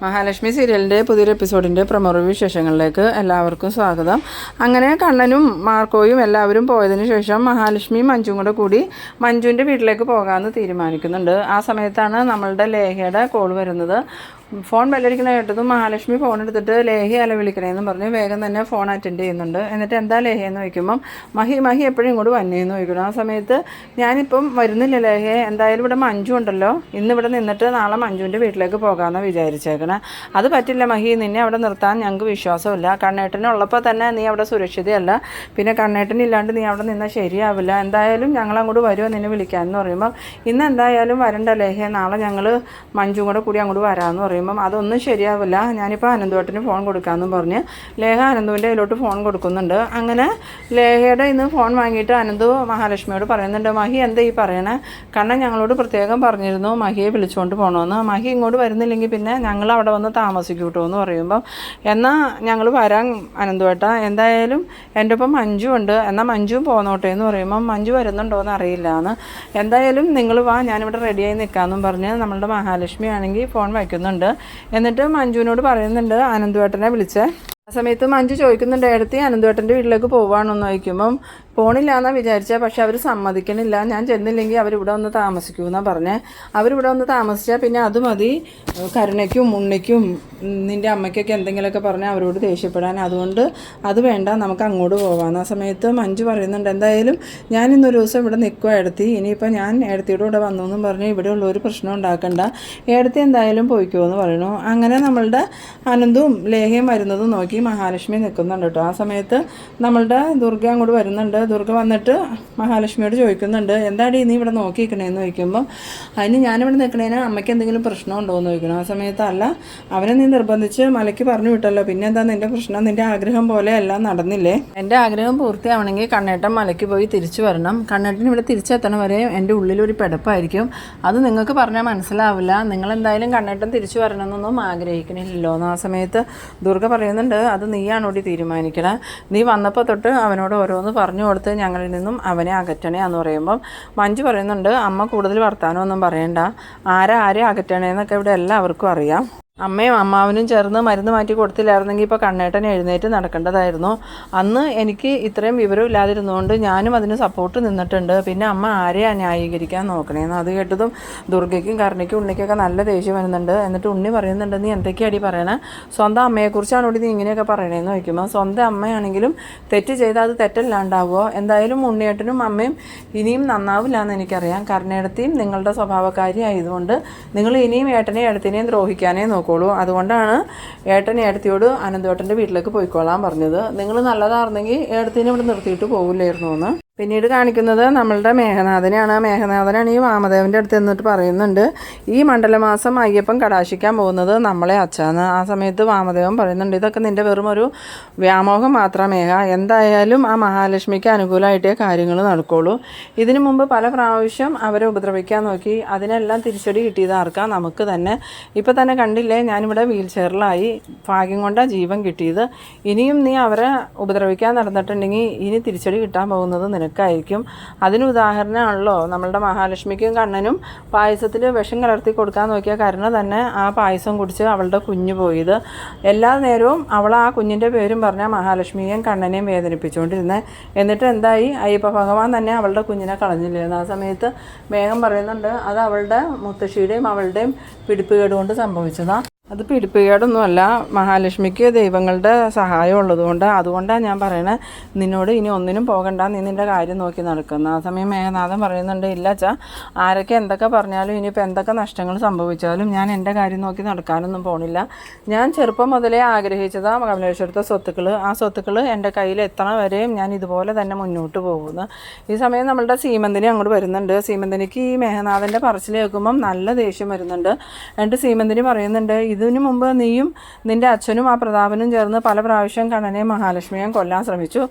മഹാലക്ഷ്മി സീരിയലിൻ്റെ പുതിയൊരു എപ്പിസോഡിൻ്റെ promo review വിശേഷങ്ങളിലേക്ക് എല്ലാവർക്കും സ്വാഗതം. അങ്ങനെ കണ്ണനും മാർക്കോയും എല്ലാവരും പോയതിന് ശേഷം മഹാലക്ഷ്മിയും മഞ്ജുവും കൂടെ കൂടി മഞ്ജുവിൻ്റെ വീട്ടിലേക്ക് പോകാമെന്ന് തീരുമാനിക്കുന്നുണ്ട്. ആ സമയത്താണ് നമ്മളുടെ ലേഖയുടെ കോൾ വരുന്നത്. ഫോൺ ബെല്ലടിക്കണ കേട്ടതും മഹാലക്ഷ്മി ഫോൺ എടുത്തിട്ട് ലേഹി അല വിളിക്കണേന്ന് പറഞ്ഞ് വേഗം തന്നെ ഫോൺ അറ്റൻഡ് ചെയ്യുന്നുണ്ട്. എന്നിട്ട് എന്താ ലേഹയെന്ന് ചോദിക്കുമ്പം മഹി എപ്പോഴും ഇങ്ങോട്ട് വന്നേന്ന് ചോദിക്കണം. ആ സമയത്ത് ഞാനിപ്പം വരുന്നില്ല ലേഹയെ, എന്തായാലും ഇവിടെ മഞ്ജു ഉണ്ടല്ലോ, ഇന്നിവിടെ നിന്നിട്ട് നാളെ മഞ്ജുവിൻ്റെ വീട്ടിലേക്ക് പോകാമെന്നാണ് വിചാരിച്ചേക്കണേ. അത് പറ്റില്ല മഹി, നിന്നെ അവിടെ നിർത്താൻ ഞങ്ങൾക്ക് വിശ്വാസമില്ല. കണ്ണേട്ടനുള്ളപ്പോൾ തന്നെ നീ അവിടെ സുരക്ഷിതയല്ല, പിന്നെ കണ്ണേട്ടനില്ലാണ്ട് നീ അവിടെ നിന്നാൽ ശരിയാവില്ല. എന്തായാലും ഞങ്ങൾ അങ്ങോട്ട് വരുമോ നിന്നെ വിളിക്കാമെന്ന് പറയുമ്പം ഇന്ന് എന്തായാലും വരണ്ട ലേഹയെ, നാളെ ഞങ്ങൾ മഞ്ജുവും കൂടെ കൂടി അങ്ങോട്ട് വരാമെന്ന് പറയുമ്പം അതൊന്നും ശരിയാവില്ല, ഞാനിപ്പോൾ അനന്തുവേട്ടന് ഫോൺ കൊടുക്കാമെന്നും പറഞ്ഞ് ലേഹ അനന്തുവിൻ്റെ കയ്യിലോട്ട് ഫോൺ കൊടുക്കുന്നുണ്ട്. അങ്ങനെ ലേഹയുടെ ഇന്ന് ഫോൺ വാങ്ങിയിട്ട് അനന്തു മഹാലക്ഷ്മിയോട് പറയുന്നുണ്ട്, മഹി എന്താ ഈ പറയണേ, കണ്ണൻ ഞങ്ങളോട് പ്രത്യേകം പറഞ്ഞിരുന്നു മഹിയെ വിളിച്ചുകൊണ്ട് പോകണമെന്ന്, മഹി ഇങ്ങോട്ട് വരുന്നില്ലെങ്കിൽ പിന്നെ ഞങ്ങൾ അവിടെ വന്ന് താമസിക്കൂട്ടോ എന്ന് പറയുമ്പം എന്നാൽ ഞങ്ങൾ വരാൻ അനന്തുവേട്ട, എന്തായാലും എൻ്റെ ഒപ്പം മഞ്ജു ഉണ്ട്, എന്നാൽ മഞ്ജുവും പോന്നോട്ടെ എന്ന് പറയുമ്പം മഞ്ജു വരുന്നുണ്ടോ എന്ന് അറിയില്ല എന്ന്, എന്തായാലും നിങ്ങൾ വാ ഞാനിവിടെ റെഡിയായി നിൽക്കാമെന്നും പറഞ്ഞ് നമ്മളുടെ മഹാലക്ഷ്മി ആണെങ്കിൽ ഫോൺ വയ്ക്കുന്നുണ്ട്. എന്നിട്ട് മഞ്ജുവിനോട് പറയുന്നുണ്ട് അനന്തുവേട്ടനെ വിളിച്ചേ. ആ സമയത്ത് മഞ്ജു ചോദിക്കുന്നുണ്ട്, എടുത്തി അനന്തുവേട്ടൻ്റെ വീട്ടിലേക്ക് പോവാണെന്ന് ചോദിക്കുമ്പം പോണില്ല എന്നാണ് വിചാരിച്ചാൽ, പക്ഷെ അവർ സമ്മതിക്കണില്ല, ഞാൻ ചെന്നില്ലെങ്കിൽ അവരിവിടെ വന്ന് താമസിക്കുമെന്നാണ് പറഞ്ഞത്. അവരിവിടെ വന്ന് താമസിച്ചാൽ പിന്നെ അത് മതി കരുണയ്ക്കും ഉണ്ണിക്കും നിൻ്റെ അമ്മയ്ക്കൊക്കെ എന്തെങ്കിലുമൊക്കെ പറഞ്ഞാൽ അവരോട് ദേഷ്യപ്പെടാൻ, അതുകൊണ്ട് അത് വേണ്ട, നമുക്ക് അങ്ങോട്ട് പോകാമെന്ന്. ആ സമയത്ത് മഞ്ജു പറയുന്നുണ്ട്, എന്തായാലും ഞാൻ ഇന്നൊരു ദിവസം ഇവിടെ നിൽക്കുക എടുത്തി, ഇനിയിപ്പോൾ ഞാൻ ഏടത്തിയുടെ കൂടെ വന്നു എന്നും പറഞ്ഞ് ഇവിടെ ഉള്ളൊരു പ്രശ്നം ഉണ്ടാക്കണ്ട, ഏടത്തി എന്തായാലും പോയിക്കുമോ എന്ന് പറയണു. അങ്ങനെ നമ്മളുടെ അനന്തും ലേഹയും വരുന്നതും നോക്കി മഹാലക്ഷ്മി നിൽക്കുന്നുണ്ട് കേട്ടോ. ആ സമയത്ത് നമ്മളുടെ ദുർഗ അങ്ങോട്ട് വരുന്നുണ്ട്. ദുർഗ വന്നിട്ട് മഹാലക്ഷ്മിയോട് ചോദിക്കുന്നുണ്ട്, എന്താടി നീ ഇവിടെ നോക്കിയിരിക്കണേന്ന് ചോദിക്കുമ്പോൾ അതിന് ഞാനിവിടെ നിൽക്കണേന് അമ്മയ്ക്ക് എന്തെങ്കിലും പ്രശ്നമുണ്ടോ എന്ന് ചോദിക്കണം. ആ സമയത്ത് അല്ല, അവനെ നീ നിർബന്ധിച്ച് മലയ്ക്ക് പറഞ്ഞു വിട്ടല്ലോ, പിന്നെ എന്താ നിൻ്റെ പ്രശ്നം, നിൻ്റെ ആഗ്രഹം പോലെ എല്ലാം നടന്നില്ലേ, എൻ്റെ ആഗ്രഹം പൂർത്തിയാവണമെങ്കിൽ കണ്ണേട്ടൻ മലയ്ക്ക് പോയി തിരിച്ചു വരണം, കണ്ണേട്ടൻ ഇവിടെ തിരിച്ചെത്തണ വരെ എൻ്റെ ഉള്ളിലൊരു പിടപ്പായിരിക്കും, അത് നിങ്ങൾക്ക് പറഞ്ഞാൽ മനസ്സിലാവില്ല, നിങ്ങളെന്തായാലും കണ്ണേട്ടൻ തിരിച്ചു വരണമെന്നൊന്നും ആഗ്രഹിക്കണില്ലല്ലോ എന്ന്. ആ സമയത്ത് ദുർഗ പറയുന്നുണ്ട്, അത് നീയാണോടി തീരുമാനിക്കണേ, നീ വന്നപ്പോൾ തൊട്ട് അവനോട് ഓരോന്ന് പറഞ്ഞു കൊടുത്ത് ഞങ്ങളിൽ നിന്നും അവനെ അകറ്റണേ എന്ന് പറയുമ്പം മഞ്ജു പറയുന്നുണ്ട്, അമ്മ കൂടുതൽ വർത്താനമൊന്നും പറയണ്ട, ആരെ അകറ്റണേന്നൊക്കെ ഇവിടെ എല്ലാവർക്കും അറിയാം, അമ്മയും അമ്മാവനും ചേർന്ന് മരുന്ന് മാറ്റി കൊടുത്തില്ലായിരുന്നെങ്കിൽ ഇപ്പോൾ കണ്ണേട്ടൻ എഴുന്നേറ്റ് നടക്കേണ്ടതായിരുന്നു, അന്ന് എനിക്ക് ഇത്രയും വിവരം ഇല്ലാതിരുന്നുകൊണ്ട് ഞാനും അതിന് സപ്പോർട്ട് നിന്നിട്ടുണ്ട്, പിന്നെ അമ്മ ആരെയാണ് ന്യായീകരിക്കാൻ നോക്കണേന്ന്. അത് കേട്ടതും ദുർഗയ്ക്കും കരുണയ്ക്കും ഉണ്ണിക്കൊക്കെ നല്ല ദേഷ്യം വരുന്നുണ്ട്. എന്നിട്ട് ഉണ്ണി പറയുന്നുണ്ട്, നീ എന്തൊക്കെയാടി പറയണേ, സ്വന്തം അമ്മയെക്കുറിച്ചാണ് നീ ഇങ്ങനെയൊക്കെ പറയണേന്ന് ചോദിക്കുമ്പോൾ സ്വന്തം അമ്മയാണെങ്കിലും തെറ്റ് ചെയ്താൽ അത് തെറ്റല്ലാണ്ടാവുമോ, എന്തായാലും ഉണ്ണിയേട്ടനും അമ്മയും ഇനിയും നന്നാവില്ല എന്ന് എനിക്കറിയാം, കരുണേടത്തെയും നിങ്ങളുടെ സ്വഭാവക്കാരി ആയതുകൊണ്ട് നിങ്ങൾ ഇനിയും ഏട്ടനെയും ഏടത്തിനെയും ദ്രോഹിക്കാനേ നോക്കും, അതുകൊണ്ടാണ് ഏട്ടൻ ഏടത്തിയോട് അനന്തേട്ടൻ്റെ വീട്ടിലേക്ക് പോയിക്കോളാൻ പറഞ്ഞത്, നിങ്ങൾ നല്ലതായിരുന്നെങ്കിൽ ഏടത്തിനെ ഇവിടെ നിർത്തിയിട്ട് പോകില്ലായിരുന്നു എന്ന്. പിന്നീട് കാണിക്കുന്നത് നമ്മളുടെ മേഘനാഥനെയാണ്. മേഘനാഥനാണ് ഈ വാമദേവൻ്റെ അടുത്ത് എന്നിട്ട് പറയുന്നുണ്ട്, ഈ മണ്ഡലമാസം അയ്യപ്പൻ കടാശിക്കാൻ പോകുന്നത് നമ്മളെ അച്ഛാന്ന്. ആ സമയത്ത് വാമദേവൻ പറയുന്നുണ്ട്, ഇതൊക്കെ നിൻ്റെ വെറും ഒരു വ്യാമോഹം മാത്രം മേഘ, എന്തായാലും ആ മഹാലക്ഷ്മിക്ക് അനുകൂലമായിട്ടേ കാര്യങ്ങൾ നടക്കുള്ളൂ, ഇതിനു മുമ്പ് പല പ്രാവശ്യം അവരെ ഉപദ്രവിക്കാൻ നോക്കി, അതിനെല്ലാം തിരിച്ചടി കിട്ടിയത് ആർക്കാ, നമുക്ക് തന്നെ. ഇപ്പം തന്നെ കണ്ടില്ലേ, ഞാനിവിടെ വീൽ ചെയറിലായി, ഭാഗ്യം കൊണ്ടാണ് ജീവൻ കിട്ടിയത്, ഇനിയും നീ അവരെ ഉപദ്രവിക്കാൻ നടന്നിട്ടുണ്ടെങ്കിൽ ഇനി തിരിച്ചടി കിട്ടാൻ പോകുന്നത് ായിരിക്കും. അതിന് ഉദാഹരണമാണല്ലോ നമ്മളുടെ മഹാലക്ഷ്മിക്കും കണ്ണനും പായസത്തിൽ വിഷം കലർത്തി കൊടുക്കാൻ നോക്കിയ കരുണ തന്നെ ആ പായസം കുടിച്ച് അവളുടെ കുഞ്ഞ് പോയത്. എല്ലാ നേരവും അവൾ ആ കുഞ്ഞിൻ്റെ പേരും പറഞ്ഞാൽ മഹാലക്ഷ്മിയെയും കണ്ണനെയും വേദനിപ്പിച്ചുകൊണ്ടിരുന്നത്. എന്നിട്ട് എന്തായി, അയ്യപ്പ ഭഗവാൻ തന്നെ അവളുടെ കുഞ്ഞിനെ കളഞ്ഞില്ലായിരുന്നു. ആ സമയത്ത് മേഘം പറയുന്നുണ്ട്, അത് അവളുടെ മുത്തശ്ശിയുടെയും അവളുടെയും പിടിപ്പുകേട് കൊണ്ട് സംഭവിച്ചതാണ്, അത് പിടിപ്പുകേടൊന്നുമല്ല, മഹാലക്ഷ്മിക്ക് ദൈവങ്ങളുടെ സഹായം ഉള്ളതുകൊണ്ട്, അതുകൊണ്ടാണ് ഞാൻ പറയണത് നിന്നോട് ഇനി ഒന്നിനും പോകണ്ട, നീ നിൻ്റെ കാര്യം നോക്കി നടക്കുന്നു. ആ സമയം മേഘനാഥൻ പറയുന്നുണ്ട്, ഇല്ല അച്ഛാ, ആരൊക്കെ എന്തൊക്കെ പറഞ്ഞാലും ഇനിയിപ്പോൾ എന്തൊക്കെ നഷ്ടങ്ങൾ സംഭവിച്ചാലും ഞാൻ എൻ്റെ കാര്യം നോക്കി നടക്കാനൊന്നും പോണില്ല, ഞാൻ ചെറുപ്പം മുതലേ ആഗ്രഹിച്ചതാണ് കമലേശ്വരത്തെ സ്വത്തുക്കൾ, ആ സ്വത്തുക്കൾ എൻ്റെ കയ്യിൽ എത്തണ വരെയും ഞാൻ ഇതുപോലെ തന്നെ മുന്നോട്ട് പോകുന്നു. ഈ സമയം നമ്മളുടെ സീമന്തിനി അങ്ങോട്ട് വരുന്നുണ്ട്. സീമന്തിനിക്ക് ഈ മേഘനാഥൻ്റെ പറച്ചിൽ കേൾക്കുമ്പം നല്ല ദേഷ്യം വരുന്നുണ്ട്. എന്നിട്ട് സീമന്തിനി പറയുന്നുണ്ട്, ഇതിനു മുമ്പ് നീയും നിൻ്റെ അച്ഛനും ആ പ്രതാപനും ചേർന്ന് പല പ്രാവശ്യം കണ്ണനെയും മഹാലക്ഷ്മിയെയും കൊല്ലാൻ ശ്രമിച്ചു,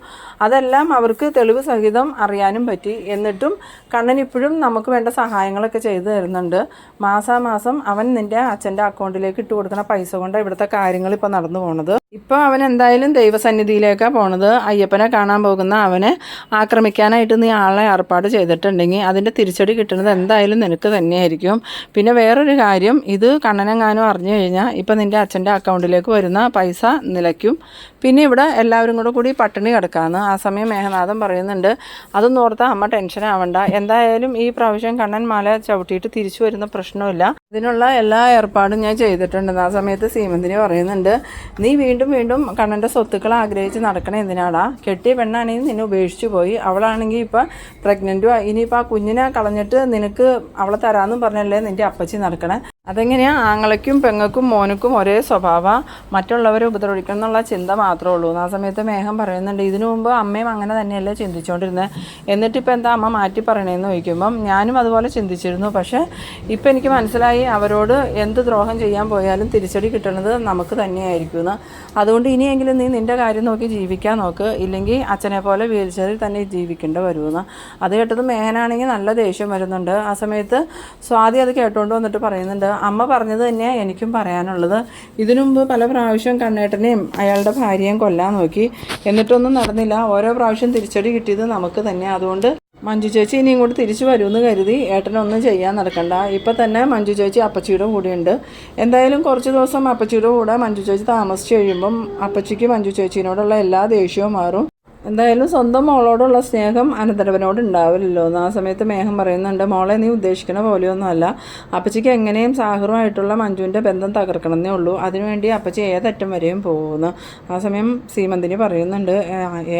അതെല്ലാം അവർക്ക് തെളിവ് സഹിതം അറിയാനും പറ്റി, എന്നിട്ടും കണ്ണൻ ഇപ്പോഴും നമുക്ക് വേണ്ട സഹായങ്ങളൊക്കെ ചെയ്തു തരുന്നുണ്ട്, മാസാമാസം അവൻ നിൻ്റെ അച്ഛൻ്റെ അക്കൗണ്ടിലേക്ക് ഇട്ട് കൊടുക്കുന്ന പൈസ കൊണ്ട് ഇവിടുത്തെ കാര്യങ്ങൾ ഇപ്പോൾ നടന്നു പോകുന്നത്, ഇപ്പോൾ അവൻ എന്തായാലും ദൈവസന്നിധിയിലേക്കാണ് പോണത്. അയ്യപ്പനെ കാണാൻ പോകുന്ന അവനെ ആക്രമിക്കാനായിട്ട് നീ ആളെ ഏർപ്പാട് ചെയ്തിട്ടുണ്ടെങ്കിൽ അതിൻ്റെ തിരിച്ചടി കിട്ടുന്നത് എന്തായാലും നിനക്ക് തന്നെയായിരിക്കും. പിന്നെ വേറൊരു കാര്യം, ഇത് കണ്ണനെങ്ങാനും അറിഞ്ഞു കഴിഞ്ഞാൽ ഇപ്പം നിൻ്റെ അച്ഛൻ്റെ അക്കൗണ്ടിലേക്ക് വരുന്ന പൈസ നിലയ്ക്കും. പിന്നെ ഇവിടെ എല്ലാവരും കൂടി പട്ടിണി കിടക്കാമെന്ന്. ആ സമയം മേഘനാഥൻ പറയുന്നുണ്ട്, അതൊന്നും ഓർത്താൽ അമ്മ ടെൻഷൻ ആവണ്ട. എന്തായാലും ഈ പ്രാവശ്യം കണ്ണൻ മല ചവിട്ടിയിട്ട് തിരിച്ചു വരുന്ന പ്രശ്നമില്ല. ഇതിനുള്ള എല്ലാ ഏർപ്പാടും ഞാൻ ചെയ്തിട്ടുണ്ടെന്ന്. ആ സമയത്ത് സീമന്തിനി പറയുന്നുണ്ട്, നീ വീണ്ടും കണ്ണൻ്റെ സ്വത്തുക്കൾ ആഗ്രഹിച്ച് നടക്കണേ എന്തിനാടാ? കെട്ടിയ പെണ്ണാണെങ്കിൽ നിന്നെ ഉപേക്ഷിച്ചു പോയി, അവളാണെങ്കിൽ ഇപ്പം പ്രഗ്നൻറ്റും. ഇനിയിപ്പോൾ ആ കുഞ്ഞിനെ കളഞ്ഞിട്ട് നിനക്ക് അവളെ തരാമെന്നും പറഞ്ഞല്ലേ നിൻ്റെ അപ്പച്ചി നടക്കണേ. അതെങ്ങനെയാണ്? ആങ്ങളയ്ക്കും പെങ്ങൾക്കും മോനുക്കും ഒരേ സ്വഭാവം, മറ്റുള്ളവരെ ഉപദ്രവിക്കണം എന്നുള്ള ചിന്ത മാത്രമേ ഉള്ളൂ. ആ സമയത്ത് മേഘം പറയുന്നുണ്ട്, ഇതിനു മുമ്പ് അമ്മയും അങ്ങനെ തന്നെയല്ലേ ചിന്തിച്ചുകൊണ്ടിരുന്നത്, എന്നിട്ടിപ്പോൾ എന്താ അമ്മ മാറ്റി പറയണേന്ന് ചോദിക്കുമ്പം ഞാനും അതുപോലെ ചിന്തിച്ചിരുന്നു. പക്ഷേ ഇപ്പം എനിക്ക് മനസ്സിലായി, അവരോട് എന്ത് ദ്രോഹം ചെയ്യാൻ പോയാലും തിരിച്ചടി കിട്ടുന്നത് നമുക്ക് തന്നെയായിരിക്കുമെന്ന്. അതുകൊണ്ട് ഇനിയെങ്കിലും നീ നിൻ്റെ കാര്യം നോക്കി ജീവിക്കാൻ നോക്ക്, ഇല്ലെങ്കിൽ അച്ഛനെ പോലെ വീൽചെയറിൽ തന്നെ ജീവിക്കേണ്ടി വരുമെന്ന്. അത് കേട്ടത് മേഘനാണെങ്കിൽ നല്ല ദേഷ്യം വരുന്നുണ്ട്. ആ സമയത്ത് സ്വാതി അത് കേട്ടുകൊണ്ട് വന്നിട്ട് പറയുന്നുണ്ട്, അമ്മ പറഞ്ഞത് തന്നെയാണ് എനിക്കും പറയാനുള്ളത്. ഇതിനു മുമ്പ് പല പ്രാവശ്യം കണ്ണേട്ടനെയും അയാളുടെ ഭാര്യയും കൊല്ലാൻ നോക്കി, എന്നിട്ടൊന്നും നടന്നില്ല. ഓരോ പ്രാവശ്യം തിരിച്ചടി കിട്ടിയത് നമുക്ക് തന്നെ. അതുകൊണ്ട് മഞ്ജു ചേച്ചി ഇനി ഇങ്ങോട്ട് തിരിച്ചു വരുമെന്ന് കരുതി ഏട്ടനൊന്നും ചെയ്യാൻ നടക്കണ്ട. ഇപ്പം തന്നെ മഞ്ജു ചേച്ചി അപ്പച്ചിയുടെ കൂടെയുണ്ട്. എന്തായാലും കുറച്ച് ദിവസം അപ്പച്ചിയുടെ കൂടെ മഞ്ജു ചേച്ചി താമസിച്ച് കഴിയുമ്പം അപ്പച്ചിക്ക് മഞ്ജു ചേച്ചീനോടുള്ള എല്ലാ ദേഷ്യവും മാറും. എന്തായാലും സ്വന്തം മോളോടുള്ള സ്നേഹം അനന്തരവനോട് ഉണ്ടാവില്ലല്ലോ എന്ന്. ആ സമയത്ത് മേഘം പറയുന്നുണ്ട്, മോളെ നീ ഉദ്ദേശിക്കുന്ന പോലെയൊന്നും അല്ല. അപ്പച്ചിക്ക് എങ്ങനെയും സാഹറുമായിട്ടുള്ള മഞ്ജുവിൻ്റെ ബന്ധം തകർക്കണമെന്നേ ഉള്ളൂ. അതിനുവേണ്ടി അപ്പച്ചി ഏതറ്റം വരെയും പോകുന്നു. ആ സമയം സീമന്തിനി പറയുന്നുണ്ട്,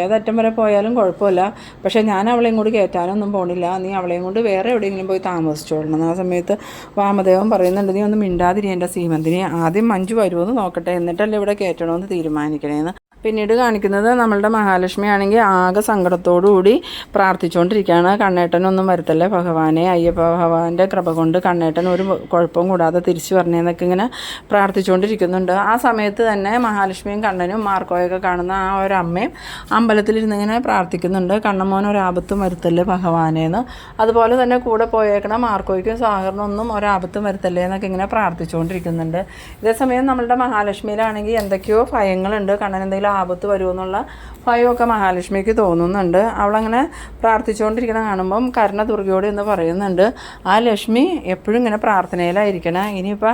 ഏതറ്റം വരെ പോയാലും കുഴപ്പമില്ല, പക്ഷേ ഞാൻ അവളെയും കൂടി കയറ്റാനൊന്നും പോണില്ല. നീ അവളെയും കൊണ്ട് വേറെ എവിടെയെങ്കിലും പോയി താമസിച്ചോളണം. ആ സമയത്ത് വാമദേവൻ പറയുന്നുണ്ട്, നീ ഒന്നും മിണ്ടാതിരിയേണ്ട സീമന്തിനി, ആദ്യം മഞ്ജു വരുമെന്ന് നോക്കട്ടെ, എന്നിട്ടല്ലേ ഇവിടെ കയറ്റണമെന്ന് തീരുമാനിക്കണേന്ന്. പിന്നീട് കാണിക്കുന്നത് നമ്മളുടെ മഹാലക്ഷ്മി ആണെങ്കിൽ ആകെ സങ്കടത്തോടുകൂടി പ്രാർത്ഥിച്ചുകൊണ്ടിരിക്കുകയാണ്. കണ്ണേട്ടനൊന്നും വരുത്തല്ലേ ഭഗവാനെ, അയ്യപ്പ ഭഗവാന്റെ കൃപ കൊണ്ട് കണ്ണേട്ടൻ ഒരു കുഴപ്പവും കൂടാതെ തിരിച്ചു വരണേന്നൊക്കെ ഇങ്ങനെ പ്രാർത്ഥിച്ചുകൊണ്ടിരിക്കുന്നുണ്ട്. ആ സമയത്ത് തന്നെ മഹാലക്ഷ്മിയും കണ്ണനും മാർക്കോയൊക്കെ കാണുന്ന ആ ഒരു അമ്മയും അമ്പലത്തിലിരുന്ന് ഇങ്ങനെ പ്രാർത്ഥിക്കുന്നുണ്ട്, കണ്ണമോൻ ഒരാപത്തും വരുത്തല്ലേ ഭഗവാനേന്ന്. അതുപോലെ തന്നെ കൂടെ പോയേക്കണം മാർക്കോയ്ക്കും സാഹറിനൊന്നും ഒരാപത്തും വരുത്തല്ലേ എന്നൊക്കെ ഇങ്ങനെ പ്രാർത്ഥിച്ചുകൊണ്ടിരിക്കുന്നുണ്ട്. ഇതേസമയം നമ്മളുടെ മഹാലക്ഷ്മിയിലാണെങ്കിൽ എന്തൊക്കെയോ ഭയങ്ങളുണ്ട്, കണ്ണൻ എന്തെങ്കിലും ആപത്ത് വരുമെന്നുള്ള ഭയമൊക്കെ മഹാലക്ഷ്മിക്ക് തോന്നുന്നുണ്ട്. അവളങ്ങനെ പ്രാർത്ഥിച്ചുകൊണ്ടിരിക്കണം കാണുമ്പം കരുണ ദുർഗയോട് എന്ന് പറയുന്നുണ്ട്, ആ ലക്ഷ്മി എപ്പോഴും ഇങ്ങനെ പ്രാർത്ഥനയിലായിരിക്കണം, ഇനിയിപ്പോൾ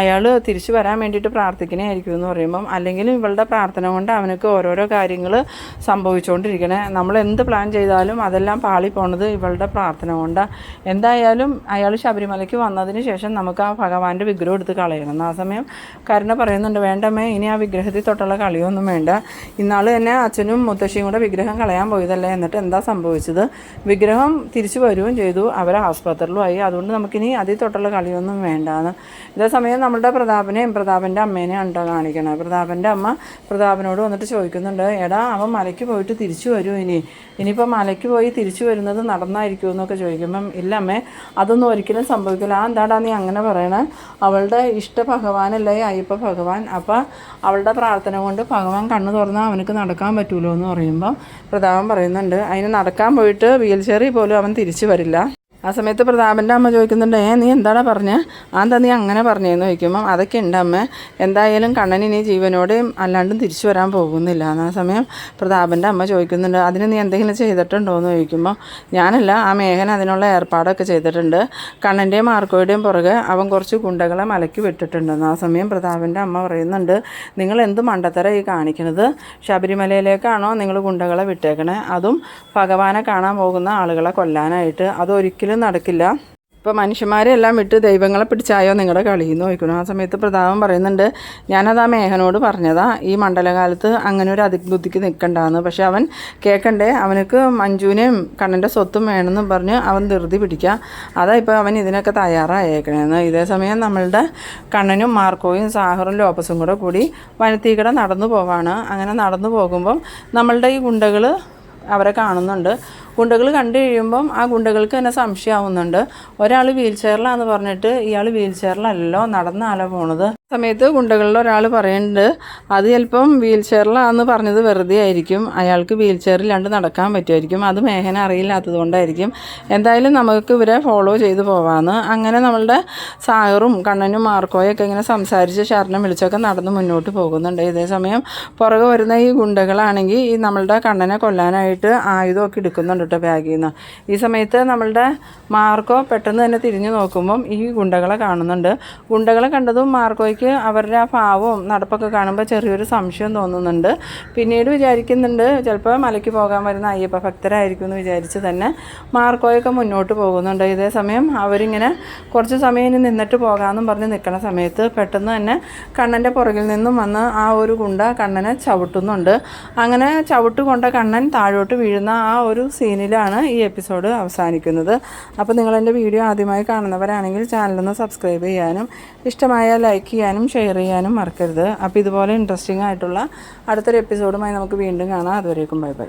അയാൾ തിരിച്ചു വരാൻ വേണ്ടിയിട്ട് പ്രാർത്ഥിക്കണേ ആയിരിക്കും എന്ന് പറയുമ്പം, അല്ലെങ്കിലും ഇവളുടെ പ്രാർത്ഥന കൊണ്ട് അവനക്ക് ഓരോരോ കാര്യങ്ങൾ സംഭവിച്ചുകൊണ്ടിരിക്കണേ. നമ്മൾ എന്ത് പ്ലാൻ ചെയ്താലും അതെല്ലാം പാളിപ്പോണത് ഇവളുടെ പ്രാർത്ഥന കൊണ്ടാണ്. എന്തായാലും അയാൾ ശബരിമലയ്ക്ക് വന്നതിന് ശേഷം നമുക്ക് ആ ഭഗവാന്റെ വിഗ്രഹം എടുത്ത് കളയണം. ആ സമയം കരുണ പറയുന്നുണ്ട്, വേണ്ടമ്മേ ഇനി ആ വിഗ്രഹത്തിൽ തൊട്ടുള്ള കളിയൊന്നും വേണ്ട. ഇന്നാൾ തന്നെ അച്ഛനും മുത്തശ്ശിയും കൂടെ വിഗ്രഹം കളയാൻ പോയതല്ലേ, എന്നിട്ട് എന്താ സംഭവിച്ചത്? വിഗ്രഹം തിരിച്ചു വരുകയും ചെയ്തു, അവർ ആസ്പത്രിയിലുമായി. അതുകൊണ്ട് നമുക്കിനി അതിൽ തൊട്ടുള്ള കളിയൊന്നും വേണ്ടാന്ന്. ഇതേസമയം നമ്മുടെ പ്രതാപൻ്റെ അമ്മേനെയാണ് കേട്ടോ കാണിക്കണം. പ്രതാപൻ്റെ അമ്മ പ്രതാപനോട് വന്നിട്ട് ചോദിക്കുന്നുണ്ട്, എടാ അവൻ മലയ്ക്ക് പോയിട്ട് തിരിച്ചു വരുമോ? ഇനിയിപ്പോൾ മലയ്ക്ക് പോയി തിരിച്ചു വരുന്നത് നടന്നായിരിക്കുമെന്നൊക്കെ ചോദിക്കുമ്പം, ഇല്ല അമ്മേ അതൊന്നും ഒരിക്കലും സംഭവിക്കില്ല. എന്താടാ നീ അങ്ങനെ പറയണേ? അവളുടെ ഇഷ്ട ഭഗവാനല്ലേ അയ്യപ്പ ഭഗവാൻ, അപ്പോൾ അവളുടെ പ്രാർത്ഥന കൊണ്ട് ഭഗവാൻ കണ്ണു തുറന്നാൽ അവനക്ക് നടക്കാൻ പറ്റുമല്ലോ എന്ന് പറയുമ്പോൾ പ്രതാപൻ പറയുന്നുണ്ട്, അതിന് നടക്കാൻ പോയിട്ട് വീൽ ചെയറിൽ പോലും അവൻ തിരിച്ചു വരില്ല. ആ സമയത്ത് പ്രതാപൻ്റെ അമ്മ ചോദിക്കുന്നുണ്ട്, നീ എന്താടാ പറഞ്ഞത്? എന്താ നീ അങ്ങനെ പറഞ്ഞതെന്ന് ചോദിക്കുമ്പം, അതൊക്കെ ഉണ്ട് അമ്മ, എന്തായാലും കണ്ണൻ ഇനി ജീവനോടെയും അല്ലാണ്ടും തിരിച്ചു വരാൻ പോകുന്നില്ല. ആ സമയം പ്രതാപൻ്റെ അമ്മ ചോദിക്കുന്നുണ്ട്, അതിന് നീ എന്തെങ്കിലും ചെയ്തിട്ടുണ്ടോ എന്ന് ചോദിക്കുമ്പോൾ, ഞാനല്ല ആ മേഘൻ അതിനുള്ള ഏർപ്പാടൊക്കെ ചെയ്തിട്ടുണ്ട്, കണ്ണൻ്റെയും മാർക്കോയുടെയും പുറകെ അവൻ കുറച്ച് ഗുണ്ടകളെ മലയ്ക്ക് വിട്ടിട്ടുണ്ടെന്ന്. ആ സമയം പ്രതാപൻ്റെ അമ്മ പറയുന്നുണ്ട്, നിങ്ങൾ എന്ത് മണ്ടത്തരം ഈ കാണിക്കണത്? ശബരിമലയിലേക്കാണോ നിങ്ങൾ ഗുണ്ടകളെ വിട്ടേക്കണേ? അതും ഭഗവാനെ കാണാൻ പോകുന്ന ആളുകളെ കൊല്ലാനായിട്ട്? അതൊരിക്കലും നടക്കില്ല. ഇപ്പോൾ മനുഷ്യന്മാരെല്ലാം വിട്ട് ദൈവങ്ങളെ പിടിച്ചായോ നിങ്ങളുടെ കളിയെന്ന് ചോദിക്കണം. ആ സമയത്ത് പ്രതാപൻ പറയുന്നുണ്ട്, ഞാനത് ആ മേഘനോട് പറഞ്ഞതാ, ഈ മണ്ഡലകാലത്ത് അങ്ങനെ ഒരു അതിബുദ്ധിക്ക് നിൽക്കണ്ടാന്ന്. പക്ഷെ അവൻ കേൾക്കണ്ടേ, അവനക്ക് മഞ്ജുവിനെയും കണ്ണൻ്റെ സ്വത്തും വേണമെന്നും പറഞ്ഞ് അവൻ ധൃതി പിടിക്കുക. അതാ ഇപ്പോൾ അവൻ ഇതിനൊക്കെ തയ്യാറായേക്കണേന്ന്. ഇതേസമയം നമ്മളുടെ കണ്ണനും മാർക്കോയും സാഹറും ലോപ്പസും കൂടി വനത്തീക്കട നടന്നു പോവാണ്. അങ്ങനെ നടന്നു പോകുമ്പം നമ്മളുടെ ഈ ഗുണ്ടകൾ അവരെ കാണുന്നുണ്ട്. ഗുണ്ടകൾ കണ്ടു കഴിയുമ്പം ആ ഗുണ്ടകൾക്ക് തന്നെ സംശയമാവുന്നുണ്ട്. ഒരാൾ വീൽ ചെയറിലാണെന്ന് പറഞ്ഞിട്ട് ഇയാൾ വീൽ ചെയറിലല്ലോ നടന്നാലോ പോണത്. സമയത്ത് ഗുണ്ടകളിൽ ഒരാൾ പറയുന്നുണ്ട് അത് ചിലപ്പം വീൽ ചെയറിലാണെന്ന് പറഞ്ഞത് വെറുതെ ആയിരിക്കും, അയാൾക്ക് വീൽ ചെയറില്ലാണ്ട് നടക്കാൻ പറ്റുമായിരിക്കും, അത് മേഘന അറിയില്ലാത്തത് കൊണ്ടായിരിക്കും, എന്തായാലും നമുക്ക് ഇവരെ ഫോളോ ചെയ്ത് പോവാമെന്ന്. അങ്ങനെ നമ്മളുടെ സാഗറും കണ്ണനും മാർക്കോയൊക്കെ ഇങ്ങനെ സംസാരിച്ച് ശരണം വിളിച്ചൊക്കെ നടന്ന് മുന്നോട്ട് പോകുന്നുണ്ട്. ഇതേസമയം പുറകെ വരുന്ന ഈ ഗുണ്ടകളാണെങ്കിൽ ഈ നമ്മളുടെ കണ്ണനെ കൊല്ലാനായിട്ട് ആയുധമൊക്കെ എടുക്കുന്നുണ്ട് കേട്ടോ ബാഗിൽ നിന്ന്. ഈ സമയത്ത് നമ്മളുടെ മാർക്കോ പെട്ടെന്ന് തന്നെ തിരിഞ്ഞു നോക്കുമ്പം ഈ ഗുണ്ടകളെ കാണുന്നുണ്ട്. ഗുണ്ടകളെ കണ്ടതും മാർക്കോയ്ക്ക് അവരുടെ ആ ഭാവവും നടപ്പൊക്കെ കാണുമ്പോൾ ചെറിയൊരു സംശയം തോന്നുന്നുണ്ട്. പിന്നീട് വിചാരിക്കുന്നുണ്ട് ചിലപ്പോൾ മലയ്ക്ക് പോകാൻ വരുന്ന അയ്യപ്പ ഭക്തരായിരിക്കും എന്ന് വിചാരിച്ച് തന്നെ മാർക്കോയൊക്കെ മുന്നോട്ട് പോകുന്നുണ്ട്. ഇതേസമയം അവരിങ്ങനെ കുറച്ച് സമയം ഇനി നിന്നിട്ട് പോകാമെന്നും പറഞ്ഞ് നിൽക്കുന്ന സമയത്ത് പെട്ടെന്ന് തന്നെ കണ്ണൻ്റെ പുറകിൽ നിന്നും വന്ന് ആ ഒരു ഗുണ്ട കണ്ണനെ ചവിട്ടുന്നുണ്ട്. അങ്ങനെ ചവിട്ടുകൊണ്ട കണ്ണൻ താഴോട്ട് വീഴുന്ന ആ ഒരു സീനിലാണ് ഈ എപ്പിസോഡ് അവസാനിക്കുന്നത്. അപ്പോൾ നിങ്ങളെൻ്റെ വീഡിയോ ആദ്യമായി കാണുന്നവരാണെങ്കിൽ ചാനലൊന്ന് സബ്സ്ക്രൈബ് ചെയ്യാനും ഇഷ്ടമായ ലൈക്ക് ചെയ്യാനും ഷെയർ ചെയ്യാനും മറക്കരുത്. അപ്പോൾ ഇതുപോലെ ഇൻട്രസ്റ്റിംഗ് ആയിട്ടുള്ള അടുത്തൊരു എപ്പിസോഡുമായി നമുക്ക് വീണ്ടും കാണാം. അതുവരേക്കും ബൈ ബൈ.